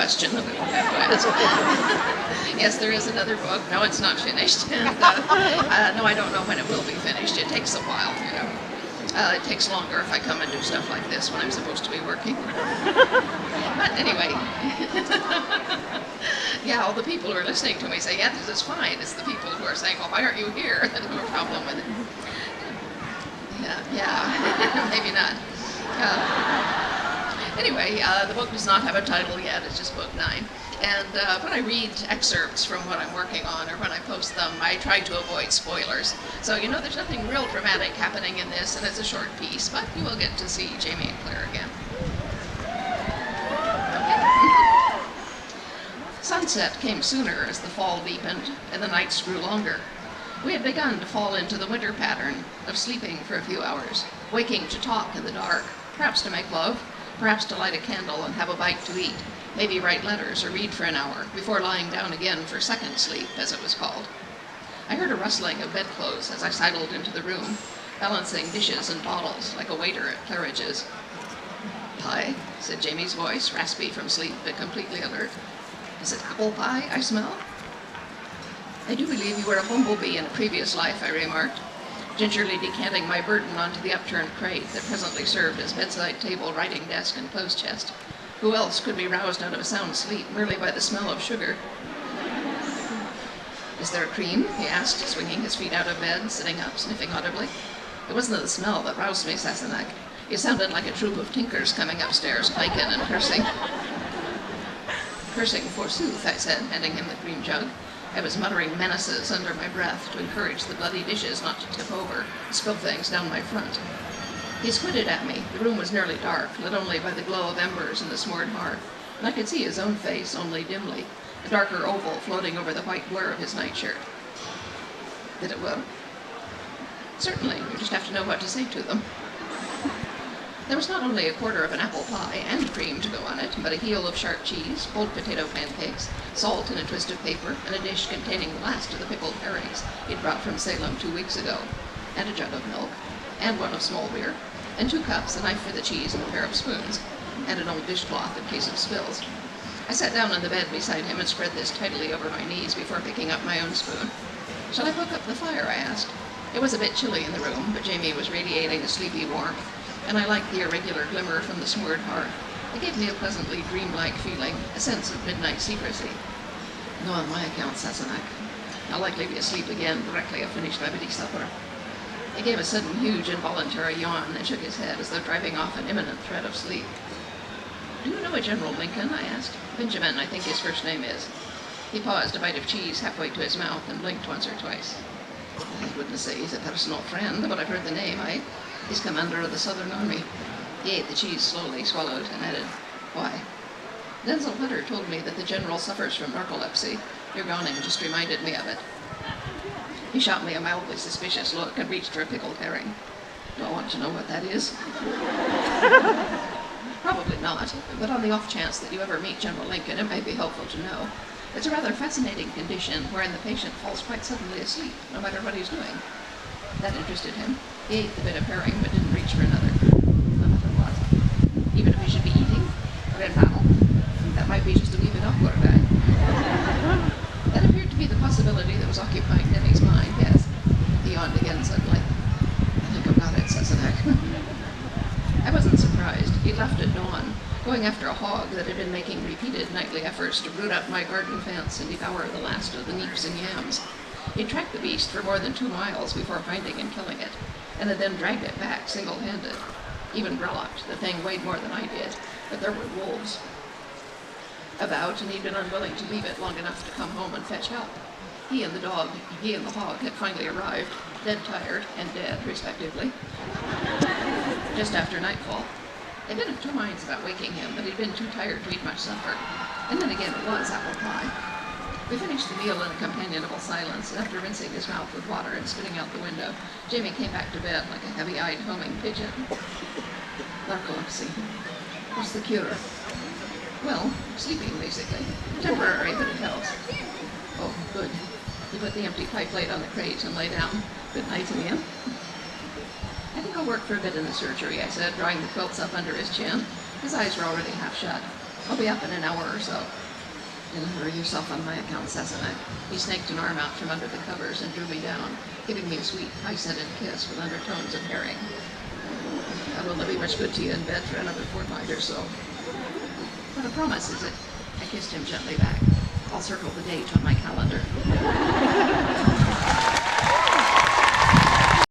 question that we will have to ask. Yes, there is another book. No, it's not finished. And, no, I don't know when it will be finished. It takes a while, you know. It takes longer if I come and do stuff like this when I'm supposed to be working. But anyway, yeah, all the people who are listening to me say, yeah, this is fine. It's the people who are saying, well, why aren't you here? That have a problem with it. Yeah, maybe not. Anyway, the book does not have a title yet. It's just book 9. And when I read excerpts from what I'm working on or when I post them, I try to avoid spoilers. So, you know, there's nothing real dramatic happening in this, and it's a short piece, but you will get to see Jamie and Claire again. Okay. Sunset came sooner as the fall deepened and the nights grew longer. We had begun to fall into the winter pattern of sleeping for a few hours, waking to talk in the dark, perhaps to make love, perhaps to light a candle and have a bite to eat, maybe write letters or read for an hour before lying down again for second sleep, as it was called. I heard a rustling of bedclothes as I sidled into the room, balancing dishes and bottles like a waiter at Claridge's. "Pie," said Jamie's voice, raspy from sleep but completely alert. "Is it apple pie I smell?" "I do believe you were a bumblebee in a previous life," I remarked, gingerly decanting my burden onto the upturned crate that presently served as bedside table, writing desk, and clothes chest. Who else could be roused out of a sound sleep merely by the smell of sugar? "Is there a cream?" he asked, swinging his feet out of bed, sitting up, sniffing audibly. "It wasn't the smell that roused me, Sassenach. You sounded like a troop of tinkers coming upstairs, clanking and cursing." "Cursing, forsooth," I said, handing him the cream jug. I was muttering menaces under my breath to encourage the bloody dishes not to tip over and spill things down my front. He squinted at me. The room was nearly dark, lit only by the glow of embers in the smored hearth, and I could see his own face only dimly, a darker oval floating over the white blur of his nightshirt. "Did it well?" "Certainly. You just have to know what to say to them." There was not only a quarter of an apple pie and cream to go on it, but a heel of sharp cheese, cold potato pancakes, salt in a twist of paper, and a dish containing the last of the pickled herrings he'd brought from Salem 2 weeks ago, and a jug of milk, and one of small beer, and 2 cups, a knife for the cheese, and a pair of spoons, and an old dishcloth in case of spills. I sat down on the bed beside him and spread this tidily over my knees before picking up my own spoon. "Shall I poke up the fire?" I asked. It was a bit chilly in the room, but Jamie was radiating a sleepy warmth, and I liked the irregular glimmer from the smored hearth. It gave me a pleasantly dreamlike feeling, a sense of midnight secrecy. "No, on my account, Sassenach. I'll likely be asleep again directly I've finished my bitty supper." He gave a sudden, huge, involuntary yawn and shook his head as though driving off an imminent threat of sleep. "Do you know a General Lincoln?" I asked. "Benjamin, I think his first name is." He paused, a bite of cheese halfway to his mouth, and blinked once or twice. "I wouldn't say he's a personal friend, but I've heard the name. He's commander of the Southern Army." He ate the cheese slowly, swallowed, and added, "Why?" "Denzel Hutter told me that the general suffers from narcolepsy. Your yawning just reminded me of it." He shot me a mildly suspicious look and reached for a pickled herring. "Do I want to know what that is?" "Probably not, but on the off chance that you ever meet General Lincoln, it may be helpful to know. It's a rather fascinating condition wherein the patient falls quite suddenly asleep, no matter what he's doing." That interested him. He ate the bit of herring, but didn't reach for another. No matter what. Even if he should be eating? Red panel. That might be just a wee bit awkward, eh? That appeared to be the possibility that was occupying Denny's mind, yes. He yawned again suddenly. "I think I've got it," Sassenach. I wasn't surprised. He'd left at dawn, going after a hog that had been making repeated nightly efforts to root up my garden fence and devour the last of the neeps and yams. He'd tracked the beast for more than 2 miles before finding and killing it, and had then dragged it back single-handed. Even Brellocked, the thing weighed more than I did, but there were wolves about, and he'd been unwilling to leave it long enough to come home and fetch help. He and the hog had finally arrived, dead tired and dead, respectively, just after nightfall. I'd been of 2 minds about waking him, but he'd been too tired to eat much supper. And then again, it was apple pie. We finished the meal in a companionable silence, and after rinsing his mouth with water and spitting out the window, Jamie came back to bed like a heavy-eyed homing pigeon. "Narcolepsy. What's the cure?" "Well, sleeping, basically. Temporary, but it helps." "Oh, good." He put the empty pie plate on the crate and lay down. "Good night again." "I think I'll work for a bit in the surgery," I said, drawing the quilts up under his chin. His eyes were already half shut. I'll be up in an hour or so. You'll hurry yourself on my account, Sassenach. He snaked an arm out from under the covers and drew me down, giving me a sweet, high-scented kiss with undertones of herring. I will not be much good to you in bed for another fortnight or so. What a promise, is it? I kissed him gently back. I'll circle the date on my calendar.